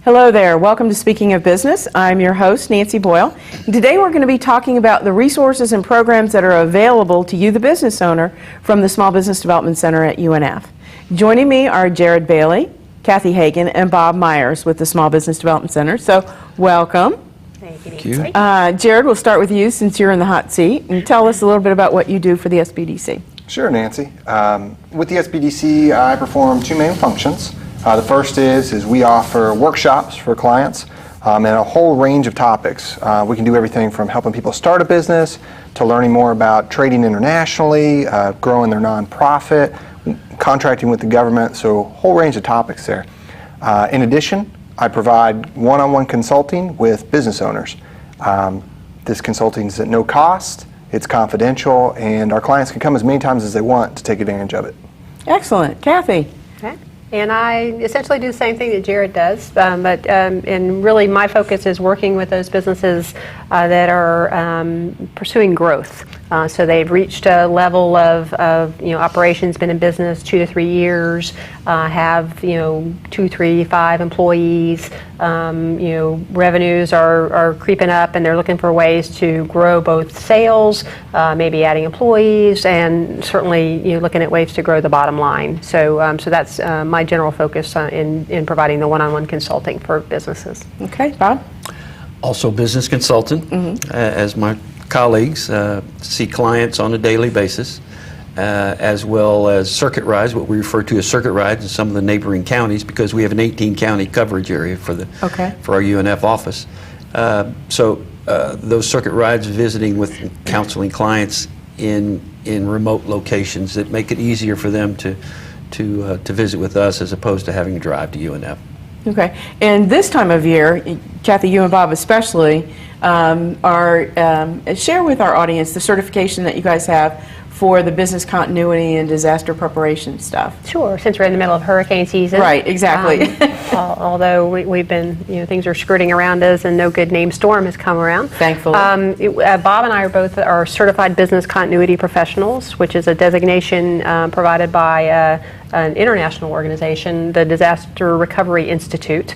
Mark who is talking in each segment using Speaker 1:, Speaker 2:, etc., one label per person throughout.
Speaker 1: Hello there. Welcome to Speaking of Business. I'm your host, Nancy Boyle. And today we're going to be talking about the resources and programs that are available to you, the business owner, from the Small Business Development Center at UNF. Joining me are Jared Bailey, Kathy Hagan, and Bob Myers with the Small Business Development Center. So, welcome.
Speaker 2: Thank you.
Speaker 1: Jared, we'll start with you since you're in the hot seat, and tell us a little bit about what you do for the SBDC.
Speaker 3: Sure, Nancy. With the SBDC, I perform two main functions. The first is we offer workshops for clients and a whole range of topics. We can do everything from helping people start a business to learning more about trading internationally, growing their nonprofit, contracting with the government, so a whole range of topics there. In addition, I provide one-on-one consulting with business owners. This consulting is at no cost, it's confidential, and our clients can come as many times as they want to take advantage of it.
Speaker 1: Excellent. Kathy?
Speaker 2: Okay. And I essentially do the same thing that Jared does, and really my focus is working with those businesses that are pursuing growth. So they've reached a level of operations, been in business 2 to 3 years, have 2, 3, 5 employees. Revenues are creeping up, and they're looking for ways to grow both sales, maybe adding employees, and certainly looking at ways to grow the bottom line. So that's my general focus in providing the one-on-one consulting for businesses.
Speaker 1: Okay, Bob?
Speaker 4: Also business consultant, as my colleagues see clients on a daily basis, as well as circuit rides, what we refer to as circuit rides in some of the neighboring counties, because we have an 18-county coverage area for our UNF office. So those circuit rides, visiting with counseling clients in remote locations that make it easier for them to visit with us as opposed to having to drive to UNF.
Speaker 1: Okay. And this time of year, Kathy, you and Bob especially, share with our audience the certification that you guys have for the business continuity and disaster preparation stuff.
Speaker 2: Sure, since we're in the middle of hurricane season.
Speaker 1: Right, exactly.
Speaker 2: Although we've been, things are skirting around us and no good named storm has come around.
Speaker 1: Thankfully.
Speaker 2: Bob and I are both certified business continuity professionals, which is a designation provided by an international organization, the Disaster Recovery Institute,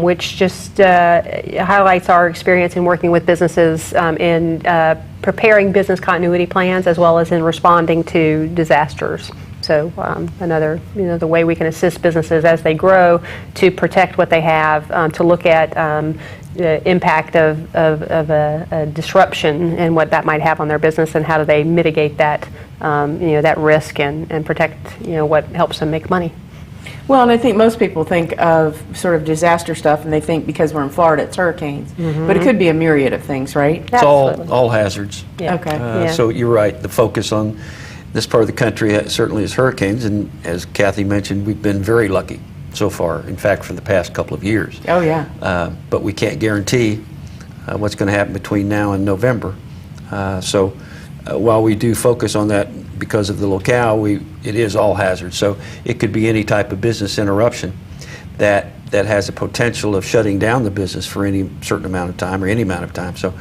Speaker 2: which just highlights our experience in working with businesses in preparing business continuity plans as well as in responding to disasters. So another, the way we can assist businesses as they grow to protect what they have, to look at the impact of a disruption and what that might have on their business, and how do they mitigate that, that risk and protect, what helps them make money.
Speaker 1: Well, and I think most people think of sort of disaster stuff, and they think because we're in Florida, it's hurricanes. But it could be a myriad of things, right?
Speaker 4: It's all hazards.
Speaker 2: Yeah.
Speaker 1: Okay.
Speaker 4: So you're right. The focus on this part of the country certainly is hurricanes, and as Kathy mentioned, we've been very lucky so far, in fact, for the past couple of years.
Speaker 1: Oh, yeah.
Speaker 4: But we can't guarantee what's going to happen between now and November. So while we do focus on that because of the locale, it is all hazards. So it could be any type of business interruption that has a potential of shutting down the business for any certain amount of time or any amount of time. So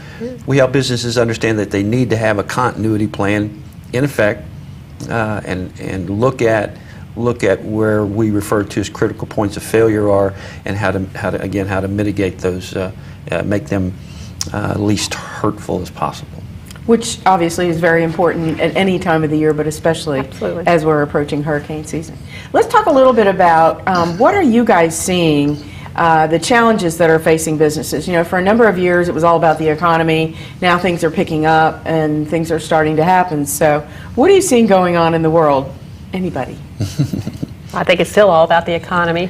Speaker 4: we help businesses understand that they need to have a continuity plan in effect, and look at where we refer to as critical points of failure are, and how to mitigate those, make them least hurtful as possible.
Speaker 1: Which obviously is very important at any time of the year, but especially
Speaker 2: Absolutely.
Speaker 1: as we're approaching hurricane season. Let's talk a little bit about what are you guys seeing, the challenges that are facing businesses. For a number of years it was all about the economy. Now things are picking up and things are starting to happen. So what are you seeing going on in the world? Anybody?
Speaker 2: I think it's still all about the economy.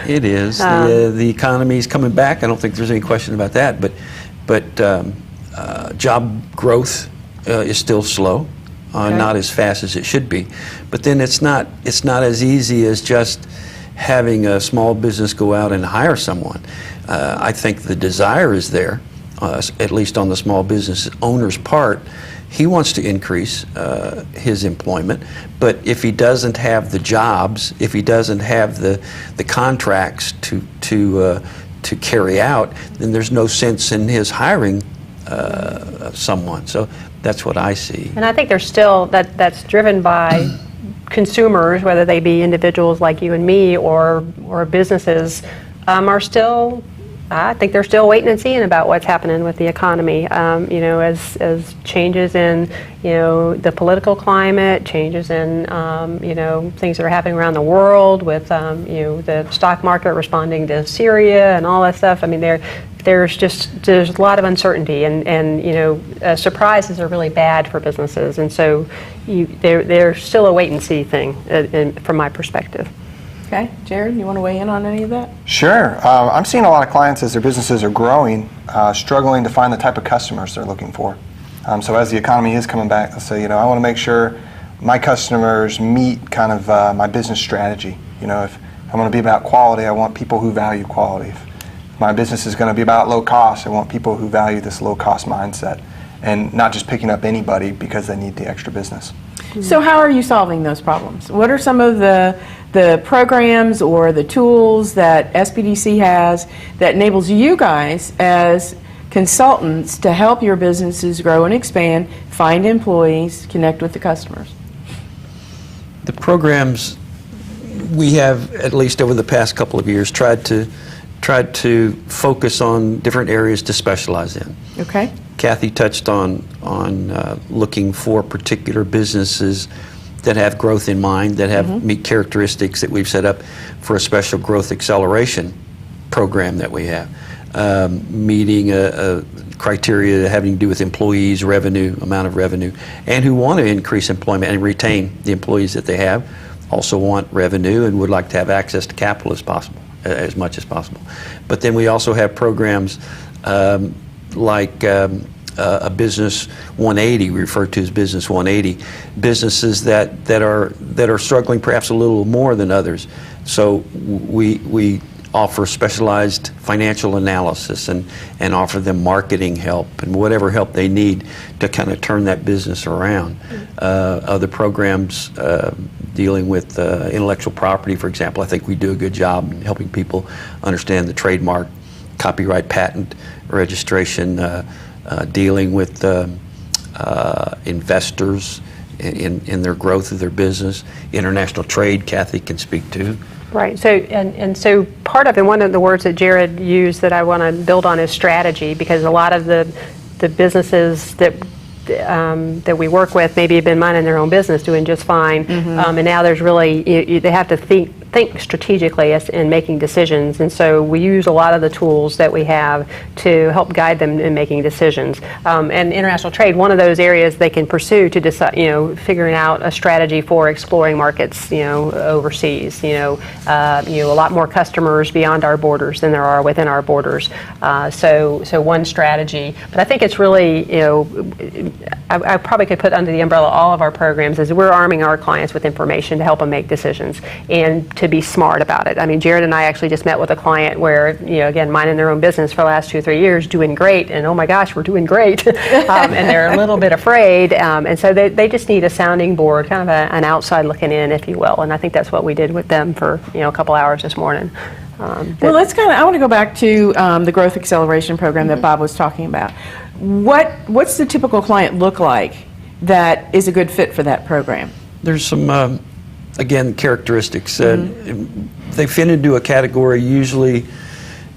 Speaker 4: It is. The economy is coming back. I don't think there's any question about that. But job growth is still slow, not as fast as it should be. But then it's not as easy as just having a small business go out and hire someone. I think the desire is there, at least on the small business owner's part. He wants to increase his employment, but if he doesn't have the jobs, if he doesn't have the contracts to carry out, then there's no sense in his hiring someone. So that's what I see.
Speaker 2: And I think there's still, that's driven by consumers, whether they be individuals like you and me or businesses, are still, I think they're still waiting and seeing about what's happening with the economy. As changes in, the political climate, changes in, things that are happening around the world with, the stock market responding to Syria and all that stuff. I mean, there's a lot of uncertainty, and surprises are really bad for businesses, and so they're still a wait and see thing from my perspective.
Speaker 1: Okay, Jared, you want to weigh in on any of that?
Speaker 3: Sure. I'm seeing a lot of clients as their businesses are growing, struggling to find the type of customers they're looking for. So as the economy is coming back, they'll say, I want to make sure my customers meet kind of my business strategy. If I'm going to be about quality, I want people who value quality. If my business is going to be about low cost, I want people who value this low cost mindset and not just picking up anybody because they need the extra business.
Speaker 1: So how are you solving those problems? What are some of the programs or the tools that SBDC has that enables you guys as consultants to help your businesses grow and expand, find employees, connect with the customers?
Speaker 4: The programs we have, at least over the past couple of years, tried to focus on different areas to specialize in.
Speaker 1: Okay.
Speaker 4: Kathy touched on looking for particular businesses that have growth in mind, that have meet characteristics that we've set up for a special growth acceleration program that we have, meeting a criteria having to do with employees, revenue, amount of revenue, and who want to increase employment and retain the employees that they have, also want revenue and would like to have access to capital as possible, as much as possible. But then we also have programs like a Business 180, we refer to as Business 180, businesses that are struggling perhaps a little more than others. So we offer specialized financial analysis and offer them marketing help and whatever help they need to kind of turn that business around. Other programs dealing with intellectual property, for example, I think we do a good job in helping people understand the trademark, copyright, patent registration, dealing with investors in their growth of their business. International trade, Kathy can speak to.
Speaker 2: Right. So and so part of it, one of the words that Jared used that I want to build on is strategy, because a lot of the businesses that we work with maybe have been minding their own business, doing just fine, and now there's really they have to think strategically in making decisions, and so we use a lot of the tools that we have to help guide them in making decisions. And international trade, one of those areas they can pursue to decide, figuring out a strategy for exploring markets, overseas. A lot more customers beyond our borders than there are within our borders. So one strategy, but I think it's really, I probably could put under the umbrella all of our programs is we're arming our clients with information to help them make decisions and to be smart about it. I mean, Jared and I actually just met with a client where, again, minding their own business for the last 2 or 3 years, doing great, and oh my gosh, we're doing great, and they're a little bit afraid, and so they just need a sounding board, kind of an outside looking in, if you will, and I think that's what we did with them for, a couple hours this morning.
Speaker 1: Well, I want to go back to the growth acceleration program that Bob was talking about. What's the typical client look like that is a good fit for that program?
Speaker 4: There's some, again, characteristics. They fit into a category usually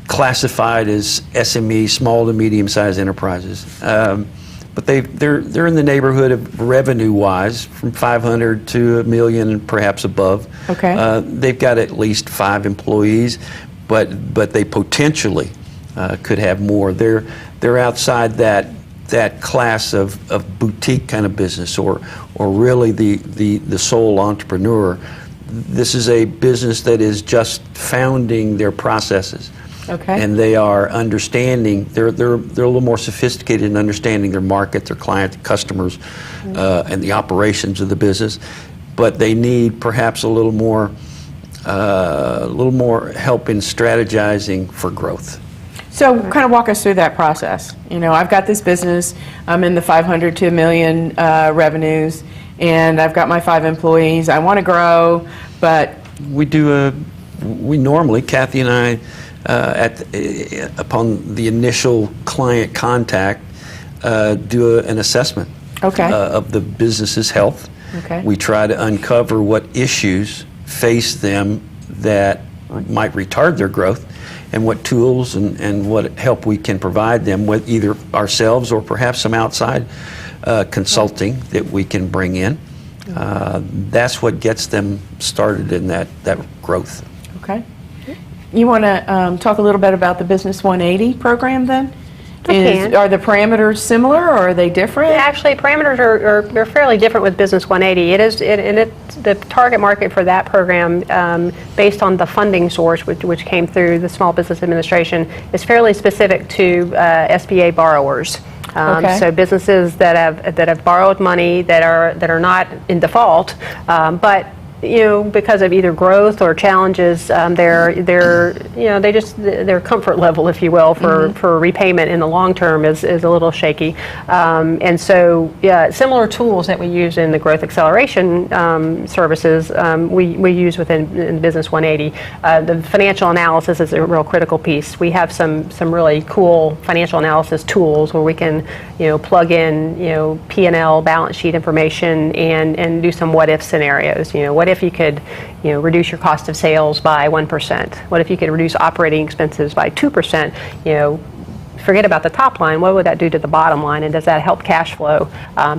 Speaker 4: classified as SME, small to medium-sized enterprises. But they're in the neighborhood of revenue-wise from 500 to $1 million and perhaps above.
Speaker 1: Okay.
Speaker 4: They've got at least 5 employees, but they potentially could have more. They're outside that class of boutique kind of business, or really the sole entrepreneur. This is a business that is just founding their processes.
Speaker 1: Okay.
Speaker 4: And they are understanding, they're a little more sophisticated in understanding their market, their client, customers, and the operations of the business. But they need perhaps a little more help in strategizing for growth.
Speaker 1: So kind of walk us through that process. You know, I've got this business, I'm in the 500 to a million revenues, and I've got my 5 employees. I want to grow, but
Speaker 4: We normally, Kathy and I, upon the initial client contact, do an assessment
Speaker 1: Okay.
Speaker 4: of the business's health.
Speaker 1: Okay.
Speaker 4: We try to uncover what issues face them that might retard their growth, and what tools and what help we can provide them with, either ourselves or perhaps some outside consulting that we can bring in. That's what gets them started in that growth.
Speaker 1: Okay. You want to talk a little bit about the Business 180 program then?
Speaker 2: I can.
Speaker 1: Are the parameters similar or are they different?
Speaker 2: Actually, parameters are fairly different with Business 180. It's the target market for that program, based on the funding source, which came through the Small Business Administration, is fairly specific to SBA borrowers.
Speaker 1: Okay.
Speaker 2: So businesses that have borrowed money that are not in default, but because of either growth or challenges, their comfort level, if you will, for repayment in the long term is a little shaky. And so, similar tools that we use in the growth acceleration services, we use in Business 180. The financial analysis is a real critical piece. We have some really cool financial analysis tools where we can, plug in, P&L balance sheet information and do some what if scenarios. What if you could, reduce your cost of sales by 1%? What if you could reduce operating expenses by 2%? Forget about the top line. What would that do to the bottom line, and does that help cash flow?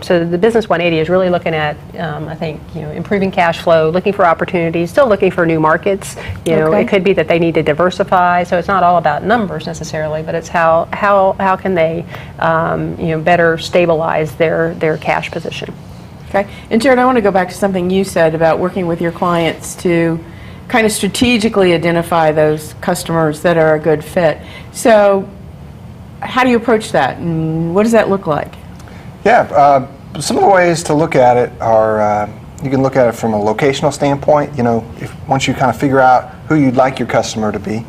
Speaker 2: So the Business 180 is really looking at, I think, improving cash flow, looking for opportunities, still looking for new markets.
Speaker 1: Okay.
Speaker 2: It could be that they need to diversify. So it's not all about numbers necessarily, but it's how can they, better stabilize their cash position.
Speaker 1: Okay. And Jared, I want to go back to something you said about working with your clients to kind of strategically identify those customers that are a good fit. So how do you approach that, and what does that look like?
Speaker 3: Yeah, some of the ways to look at it are, you can look at it from a locational standpoint. Once you kind of figure out who you'd like your customer to be,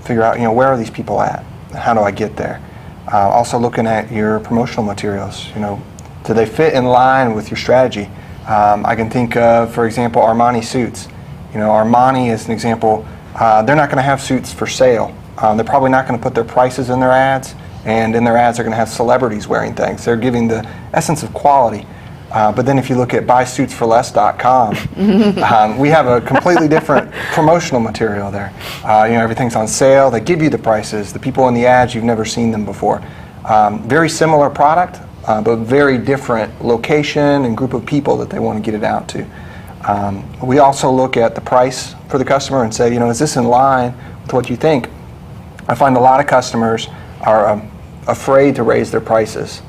Speaker 3: figure out, where are these people at? How do I get there? Also looking at your promotional materials, do they fit in line with your strategy? I can think of, for example, Armani suits. Armani is an example. They're not going to have suits for sale. They're probably not going to put their prices in their ads, and in their ads they're going to have celebrities wearing things. They're giving the essence of quality. But then if you look at buysuitsforless.com, we have a completely different promotional material there. Everything's on sale. They give you the prices. The people in the ads, you've never seen them before. Very similar product, but very different location and group of people that they want to get it out to. We also look at the price for the customer and say, is this in line with what you think? I find a lot of customers are afraid to raise their prices,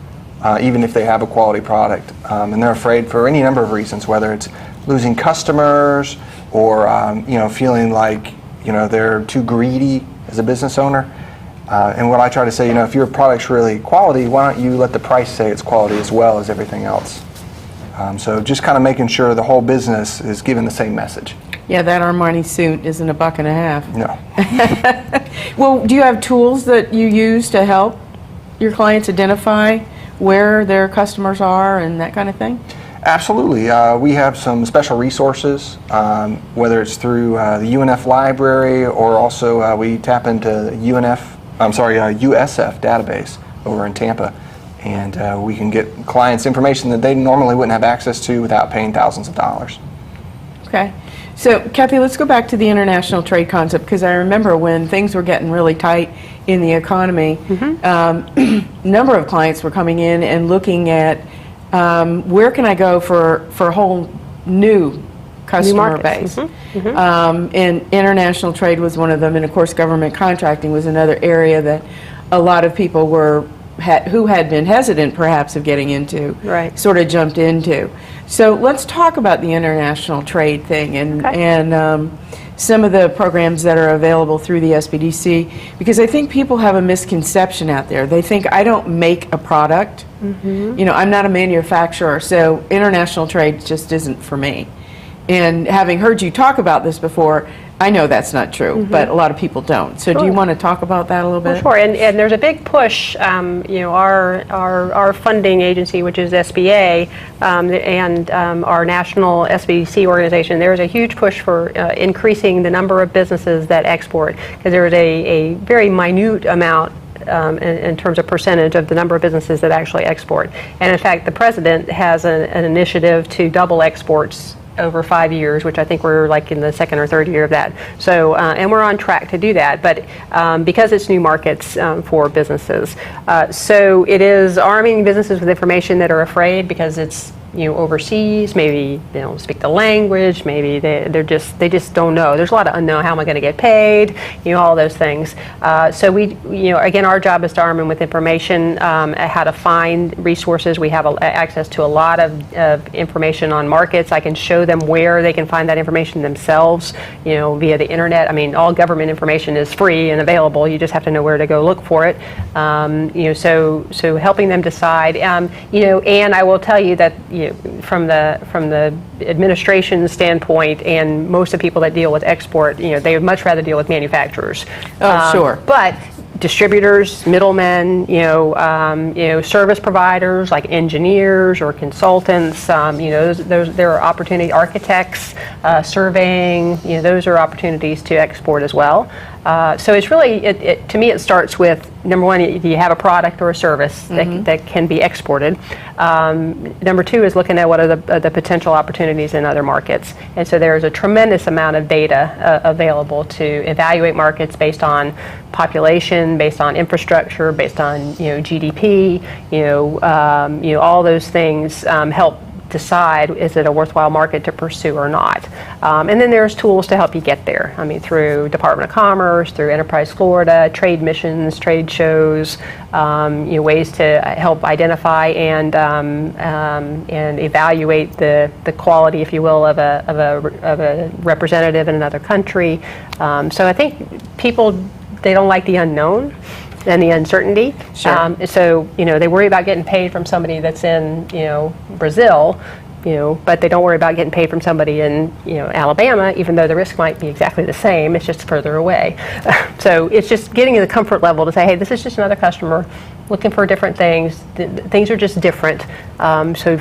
Speaker 3: even if they have a quality product. And they're afraid for any number of reasons, whether it's losing customers or feeling like they're too greedy as a business owner. And what I try to say, if your product's really quality, why don't you let the price say it's quality as well as everything else? So just kind of making sure the whole business is giving the same message.
Speaker 1: Yeah, that Armani suit isn't $1.50.
Speaker 3: No.
Speaker 1: Well, do you have tools that you use to help your clients identify where their customers are and that kind of thing?
Speaker 3: Absolutely. We have some special resources, whether it's through the UNF library or also we tap into USF database over in Tampa. And we can get clients information that they normally wouldn't have access to without paying thousands of dollars.
Speaker 1: Okay. So, Kathy, let's go back to the international trade concept, because I remember when things were getting really tight in the economy, a number of clients were coming in and looking at where can I go for a whole new customer base. And international trade was one of them, and of course government contracting was another area that a lot of people who had been hesitant perhaps of getting into,
Speaker 2: Right.
Speaker 1: sort of jumped into. So let's talk about the international trade thing and some of the programs that are available through the SBDC, because I think people have a misconception out there. They think I don't make a product, I'm not a manufacturer, so international trade just isn't for me. And having heard you talk about this before, I know that's not true, but a lot of people don't. So do you
Speaker 2: Sure.
Speaker 1: want to talk about that a little bit?
Speaker 2: Sure, and there's a big push, our funding agency, which is SBA, and our national SBDC organization, there's a huge push for increasing the number of businesses that export, because there is a very minute amount in terms of percentage of the number of businesses that actually export. And in fact, the president has an initiative to double exports over 5 years, which I think we're like in the second or third year of that. So, and we're on track to do that, but because it's new markets for businesses. So it is arming businesses with information that are afraid because it's overseas, maybe they don't speak the language, maybe they just don't know. There's a lot of unknown. How am I going to get paid? All those things. So we, again, our job is to arm them with information, how to find resources. We have access to a lot of information on markets. I can show them where they can find that information themselves, via the internet. I mean, all government information is free and available. You just have to know where to go look for it. So helping them decide. And I will tell you that from the administration standpoint, and most of the people that deal with export, they would much rather deal with manufacturers.
Speaker 1: Oh, sure.
Speaker 2: But distributors, middlemen, service providers like engineers or consultants, there are opportunity, architects, surveying, those are opportunities to export as well. So it's really, to me, it starts with, number one, do you have a product or a service that can be exported? Number two is looking at what are the potential opportunities in other markets. And so there's a tremendous amount of data available to evaluate markets based on population, based on infrastructure, based on GDP, all those things help decide, is it a worthwhile market to pursue or not? And then there's tools to help you get there. I mean, through Department of Commerce, through Enterprise Florida, trade missions, trade shows, ways to help identify and evaluate the quality, if you will, of a representative in another country. So I think people, they don't like the unknown and the uncertainty.
Speaker 1: Sure.
Speaker 2: So, they worry about getting paid from somebody that's in, Brazil, but they don't worry about getting paid from somebody in, Alabama, even though the risk might be exactly the same, it's just further away. So it's just getting to the comfort level to say, hey, this is just another customer looking for different things. Things are just different. So,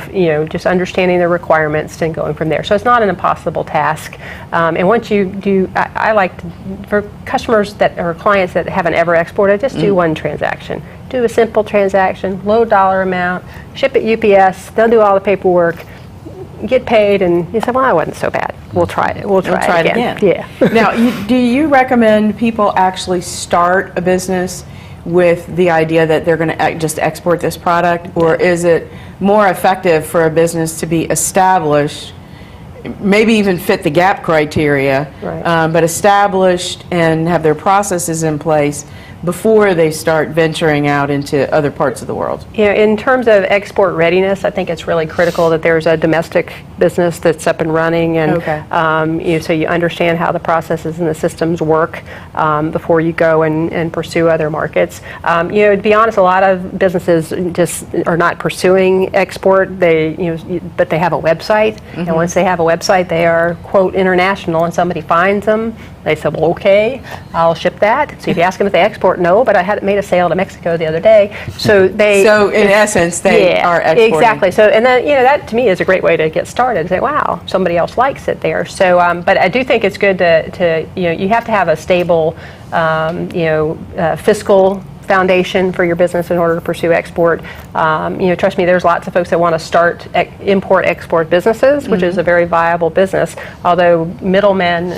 Speaker 2: just understanding the requirements and going from there. So it's not an impossible task. And once you do, I like to, for customers or clients that haven't ever exported, just do one transaction. Do a simple transaction, low dollar amount, ship it UPS, they'll do all the paperwork, get paid, and you say, well, that wasn't so bad. We'll try it. We'll try it again. Yeah.
Speaker 1: Now, do you recommend people actually start a business with the idea that they're going to just export this product, or is it more effective for a business to be established, maybe even fit the GAP criteria,
Speaker 2: Right.
Speaker 1: But established and have their processes in place before they start venturing out into other parts of the world?
Speaker 2: In terms of export readiness, I think it's really critical that there's a domestic business that's up and running, and
Speaker 1: Okay.
Speaker 2: so you understand how the processes and the systems work before you go and pursue other markets. To be honest, a lot of businesses just are not pursuing export. But they have a website, and once they have a website, they are, quote, international, and somebody finds them. They say, well, okay, I'll ship that. So if you ask them if they export, no, but I had made a sale to Mexico the other day. So
Speaker 1: So in essence, they are exporting.
Speaker 2: Exactly. So, and then, that to me is a great way to get started and say, wow, somebody else likes it there. So, but I do think it's good to you have to have a stable, fiscal foundation for your business in order to pursue export. Trust me, there's lots of folks that want to start import-export businesses, which is a very viable business, although middlemen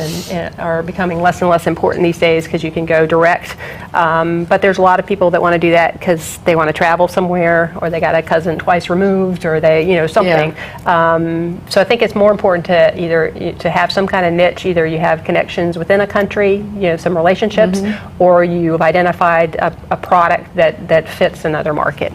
Speaker 2: are becoming less and less important these days because you can go direct. But there's a lot of people that want to do that because they want to travel somewhere, or they got a cousin twice removed, or they, something.
Speaker 1: Yeah.
Speaker 2: So I think it's more important to either to have some kind of niche, either you have connections within a country, some relationships, or you've identified a product that fits another market.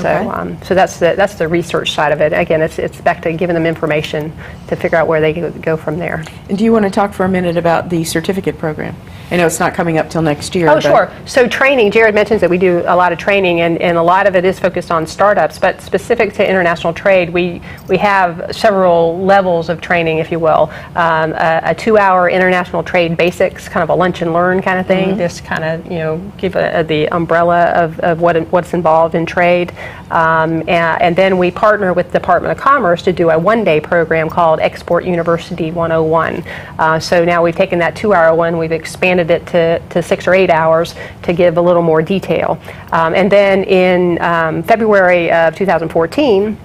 Speaker 1: Okay.
Speaker 2: So that's the research side of it. Again, it's back to giving them information to figure out where they go from there.
Speaker 1: And do you want to talk for a minute about the certificate program? I know it's not coming up till next year.
Speaker 2: Oh,
Speaker 1: but-
Speaker 2: sure. So training, Jared mentions that we do a lot of training, and a lot of it is focused on startups, but specific to international trade, we have several levels of training, if you will. A 2-hour international trade basics, kind of a lunch and learn kind of thing, just kind of, give the umbrella of what's involved in trade. And then we partner with the Department of Commerce to do a 1-day program called Export University 101. So now we've taken that 2-hour one, we've expanded it to 6 or 8 hours to give a little more detail. And then in February of 2014,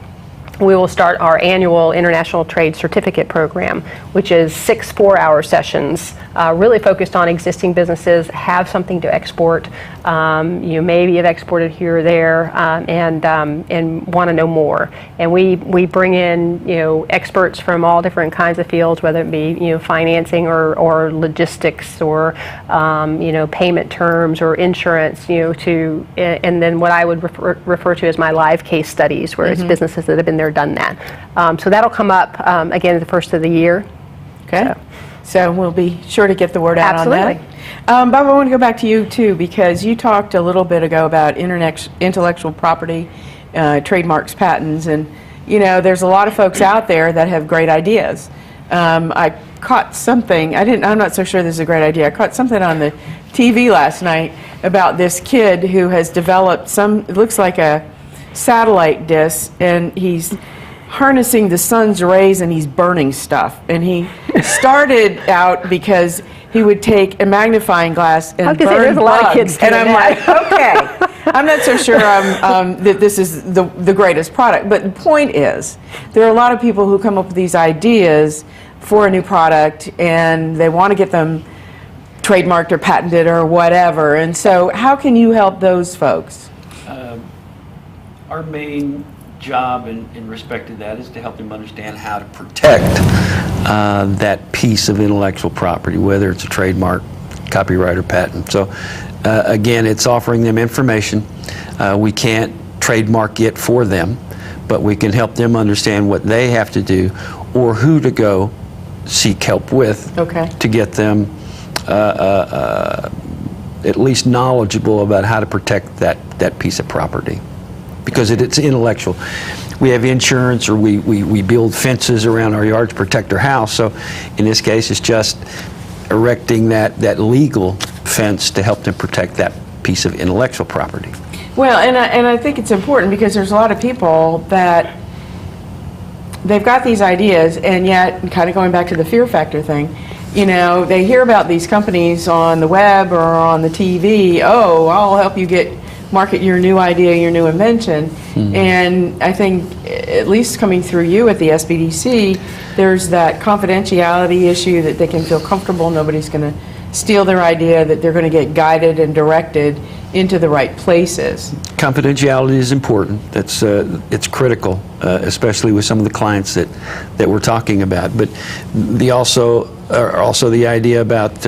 Speaker 2: we will start our annual International Trade Certificate Program, which is 6 4-hour sessions, really focused on existing businesses, have something to export, maybe have exported here or there, and want to know more. And we bring in, experts from all different kinds of fields, whether it be, financing or logistics or, payment terms or insurance, and then what I would refer to as my live case studies, where it's businesses that have been there, done that. So that'll come up again at the first of the year.
Speaker 1: Okay. So we'll be sure to get the word out
Speaker 2: Absolutely.
Speaker 1: on that. Bob, I want to go back to you too, because you talked a little bit ago about intellectual property, trademarks, patents, and there's a lot of folks out there that have great ideas. I caught something, I'm not so sure this is a great idea. I caught something on the TV last night about this kid who has developed it looks like a satellite dish, and he's harnessing the sun's rays and he's burning stuff. And he started out because he would take a magnifying glass and burn
Speaker 2: there's a lot of kids
Speaker 1: bugs. And
Speaker 2: doing
Speaker 1: I'm
Speaker 2: that.
Speaker 1: like, okay, I'm not so sure that this is the greatest product. But the point is, there are a lot of people who come up with these ideas for a new product, and they want to get them trademarked or patented or whatever. And so how can you help those folks?
Speaker 4: Our main job in respect to that is to help them understand how to protect that piece of intellectual property, whether it's a trademark, copyright, or patent. So again, it's offering them information. We can't trademark it for them, but we can help them understand what they have to do or who to go seek help with to get them at least knowledgeable about how to protect that piece of property. Because it's intellectual. We have insurance, or we build fences around our yard to protect our house. So in this case, it's just erecting that legal fence to help them protect that piece of intellectual property.
Speaker 1: Well, and I think it's important because there's a lot of people that they've got these ideas, and yet, kind of going back to the fear factor thing, they hear about these companies on the web or on the TV. Oh, I'll help you market your new idea, your new invention. And I think, at least coming through you at the SBDC, there's that confidentiality issue that they can feel comfortable, nobody's going to steal their idea, that they're going to get guided and directed into the right places.
Speaker 4: Confidentiality is important. It's critical, especially with some of the clients that we're talking about. But also the idea about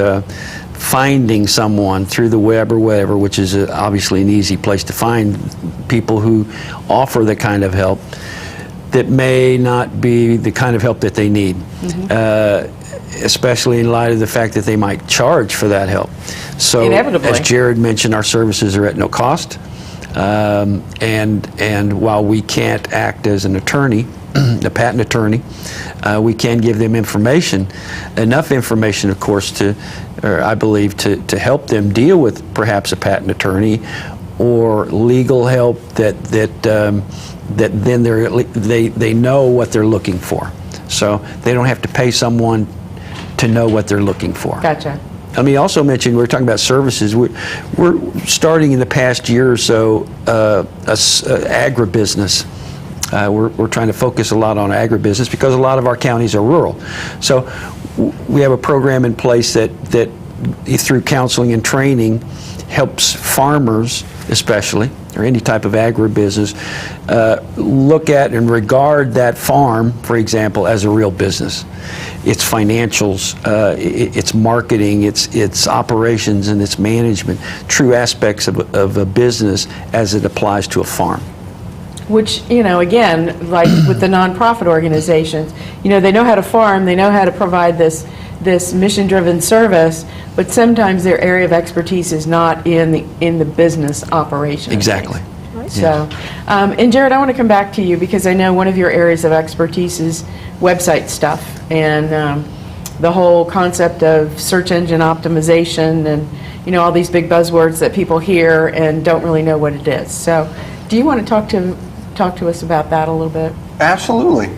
Speaker 4: finding someone through the web or whatever, which is obviously an easy place to find people who offer the kind of help that may not be the kind of help that they need, especially in light of the fact that they might charge for that help. So,
Speaker 1: inevitably,
Speaker 4: as Jared mentioned, our services are at no cost, and while we can't act as an attorney, a patent attorney, we can give them information, enough information, of course, I believe, to help them deal with perhaps a patent attorney or legal help that then they know what they're looking for. So they don't have to pay someone to know what they're looking for.
Speaker 1: Gotcha.
Speaker 4: Let me also mention, we were talking about services. We're starting in the past year or so agribusiness. We're trying to focus a lot on agribusiness because a lot of our counties are rural. So we have a program in place that through counseling and training helps farmers, especially, or any type of agribusiness, look at and regard that farm, for example, as a real business. Its financials, its marketing, its operations, and its management, true aspects of a business as it applies to a farm.
Speaker 1: which, again, like with the nonprofit organizations, they know how to farm, they know how to provide this mission-driven service, but sometimes their area of expertise is not in the business operation. of
Speaker 4: Exactly.
Speaker 1: things. So, and Jared, I want to come back to you because I know one of your areas of expertise is website stuff and the whole concept of search engine optimization and all these big buzzwords that people hear and don't really know what it is. So, do you want to talk to us about that a little bit?
Speaker 3: Absolutely.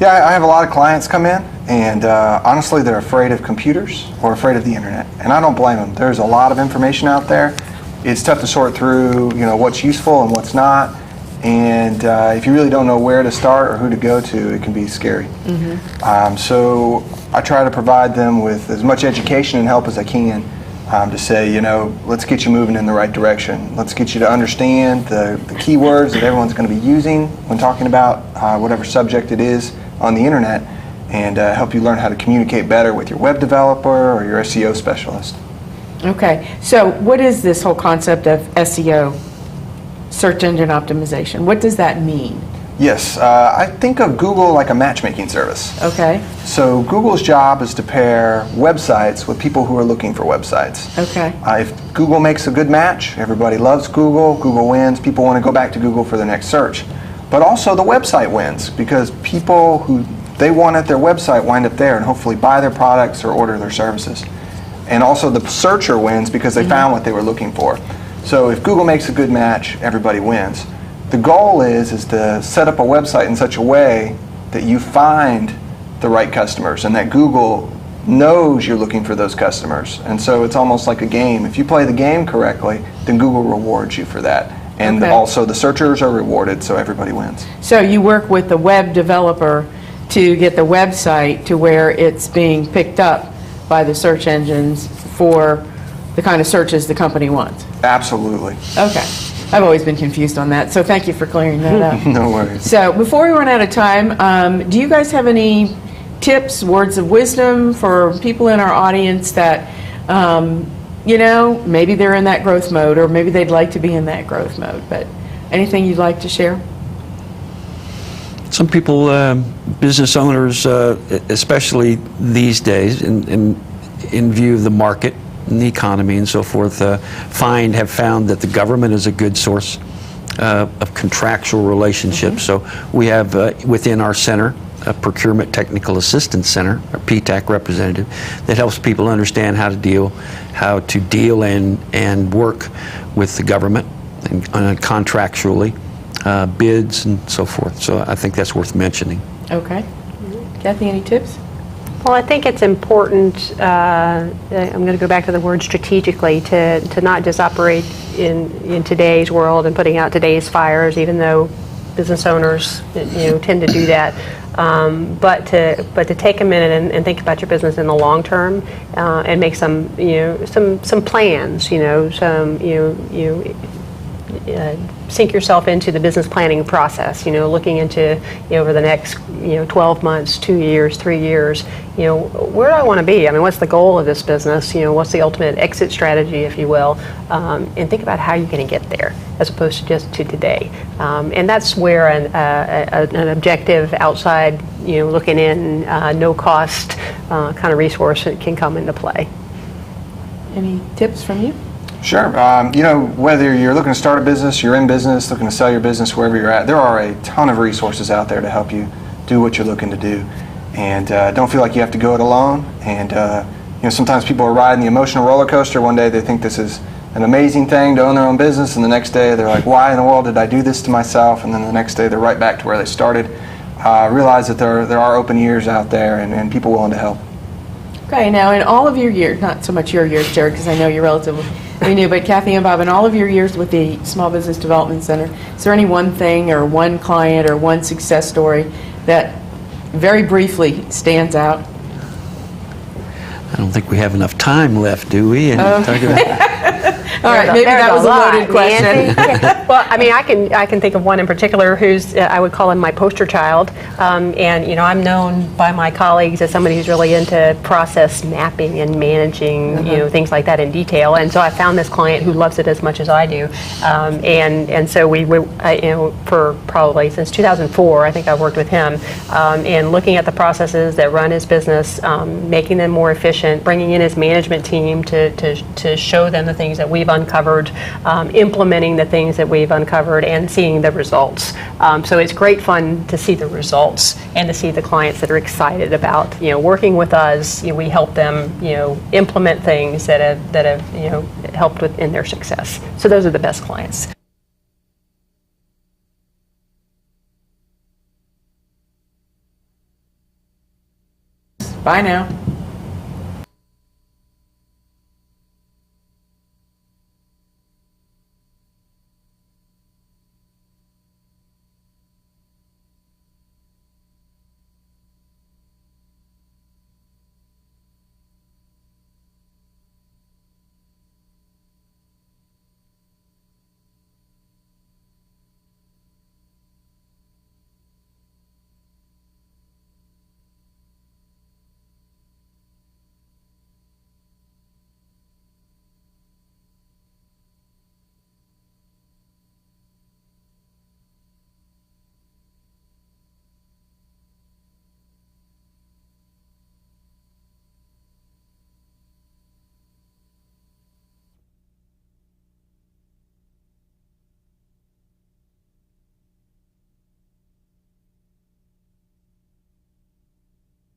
Speaker 3: Yeah, I have a lot of clients come in, and honestly, they're afraid of computers or afraid of the internet, and I don't blame them. There's a lot of information out there. It's tough to sort through, what's useful and what's not, and if you really don't know where to start or who to go to, it can be scary. So I try to provide them with as much education and help as I can to say, let's get you moving in the right direction. Let's get you to understand the keywords that everyone's going to be using when talking about whatever subject it is on the internet, and help you learn how to communicate better with your web developer or your SEO specialist.
Speaker 1: Okay, so what is this whole concept of SEO, search engine optimization? What does that mean?
Speaker 3: Yes, I think of Google like a matchmaking service.
Speaker 1: Okay,
Speaker 3: So Google's job is to pair websites with people who are looking for websites.
Speaker 1: okay,
Speaker 3: If Google makes a good match, everybody loves Google, Google wins, people want to go back to Google for their next search. But also the website wins because people who they want at their website wind up there and hopefully buy their products or order their services. And also the searcher wins because they found what they were looking for. So if Google makes a good match, everybody wins. The goal is to set up a website in such a way that you find the right customers and that Google knows you're looking for those customers. And so it's almost like a game. If you play the game correctly, then Google rewards you for that. And
Speaker 1: Okay.
Speaker 3: also the searchers are rewarded, so everybody wins.
Speaker 1: so you work with the web developer to get the website to where it's being picked up by the search engines for the kind of searches the company wants?
Speaker 3: Absolutely.
Speaker 1: Okay, I've always been confused on that, so thank you for clearing that up.
Speaker 3: No worries.
Speaker 1: So before we run out of time, do you guys have any tips, words of wisdom for people in our audience that, maybe they're in that growth mode or maybe they'd like to be in that growth mode, but anything you'd like to share?
Speaker 4: Some people, business owners, especially these days, in view of the market and the economy and so forth, have found that the government is a good source of contractual relationships. So we have within our center a Procurement Technical Assistance Center, a PTAC representative, that helps people understand how to deal and work with the government and contractually, bids and so forth. So I think that's worth mentioning.
Speaker 1: Okay. Kathy, any tips?
Speaker 2: Well, I think it's important, I'm going to go back to the word strategically, to not just operate in today's world and putting out today's fires, even though business owners tend to do that, but to take a minute and think about your business in the long term and make some plans, sink yourself into the business planning process, looking into, over the next, 12 months, 2 years, 3 years, where do I want to be? I mean, what's the goal of this business? What's the ultimate exit strategy, if you will? And think about how you're going to get there, as opposed to just to today. And that's where an objective outside, looking in, no cost kind of resource can come into play.
Speaker 1: Any tips from you?
Speaker 3: Sure. Whether you're looking to start a business, you're in business, looking to sell your business wherever you're at, there are a ton of resources out there to help you do what you're looking to do. And don't feel like you have to go it alone. And sometimes people are riding the emotional roller coaster. One day they think this is an amazing thing to own their own business, and the next day they're like, why in the world did I do this to myself? And then the next day they're right back to where they started. Realize that there are open ears out there and people willing to help.
Speaker 1: Okay, now in all of your years, not so much your years, Jared, because I know you're relatively new, but Kathy and Bob, in all of your years with the Small Business Development Center, is there any one thing or one client or one success story that very briefly stands out?
Speaker 4: I don't think we have enough time left, do we? And talk about
Speaker 1: All right, maybe that was a loaded question.
Speaker 2: Well, I mean, I can think of one in particular who's I would call him my poster child, and you know, I'm known by my colleagues as somebody who's really into process mapping and managing, you know, things like that in detail. And so I found this client who loves it as much as I do, and so you know, for probably since 2004, I think I worked with him, and looking at the processes that run his business, making them more efficient, bringing in his management team to show them the things that we've uncovered, implementing the things that we've uncovered, and seeing the results. So it's great fun to see the results and to see the clients that are excited about, you know, working with us. You know, we help them, you know, implement things that have you know, helped in their success. So those are the best clients.
Speaker 1: Bye now.